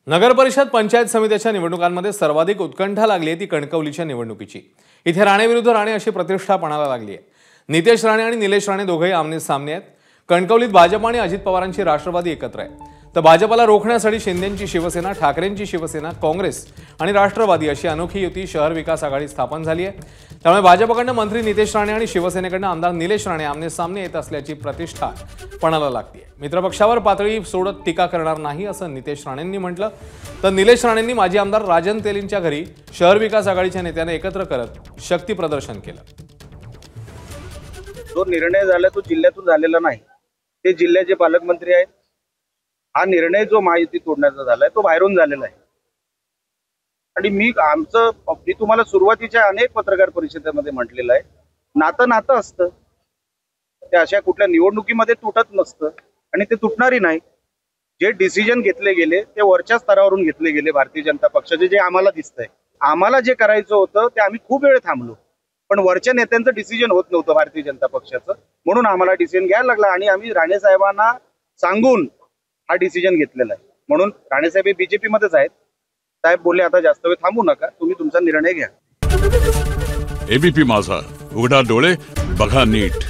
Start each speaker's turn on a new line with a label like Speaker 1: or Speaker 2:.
Speaker 1: नगर परिषद पंचायत समितीच्या निवडणुकांमध्ये सर्वाधिक उत्कंठा लागली आहे ती कणकवलीच्या निवडणुकीची। इथे राणे विरुद्ध राणे अशी प्रतिष्ठा पणाला लागली आहे। नितेश राणे आणि निलेश राणे दोघेही आमने सामने आहेत। कणकवलीत भाजप आणि अजित पवारांची राष्ट्रवादी एकत्र आहे, तर भाजपला रोखण्यासाठी शिंदेंची शिवसेना, ठाकरेंची शिवसेना, काँग्रेस आणि राष्ट्रवादी अशी अनोखी युती शहर विकास आघाडी स्थापन झाली आहे। त्यामुळे भाजपकडून मंत्री नितेश राणे आणि शिवसेनेकडून आमदार निलेश राणे आमने सामने येत असल्याची प्रतिष्ठा पणाला लागते। मित्रपक्षावर पातळी सोडत टीका करणार नाही असं नितेश राणेंनी म्हटलं, तर निलेश राणेंनी माजी आमदार राजन तेलींच्या घरी शहर विकास आघाडीच्या नेत्यांना एकत्र करत शक्ती प्रदर्शन केलं।
Speaker 2: जो निर्णय झाला तो जिल्ह्यातून झालेला नाही, ते जिल्ह्याचे पालकमंत्री आहेत। हा निर्णय जो महायुती तोडण्याचा झालाय तो बाहेरून झालेला आहे। आणि मी तुम्हाला सुरुवातीच्या अनेक पत्रकार परिषदेमध्ये म्हटलेलं आहे, नातं नातं असतं, ते अशा कुठल्या निवडणुकीमध्ये तुटत नसतं आणि ते तुटणारही नाही। जे डिसिजन घेतले गेले ते वरच्या स्तरावरून घेतले गेले भारतीय जनता पक्षाचे, जे आम्हाला दिसतंय। आम्हाला जे करायचं होतं ते आम्ही खूप वेळ थांबलो, पण वरच्या नेत्यांचं डिसिजन होत नव्हतं भारतीय जनता पक्षाचं, म्हणून आम्हाला डिसिजन घ्यायला लागला आणि आम्ही राणे साहेबांना सांगून हा डिसिजन घेतलेला आहे। म्हणून राणे साहेब बीजेपी मध्येच आहेत। साहेब बोलले आता जास्त वेळ थांबू नका, तुम्ही तुमचा निर्णय घ्या।
Speaker 3: एबीपी माझा, उघडा डोळे बघा नीट।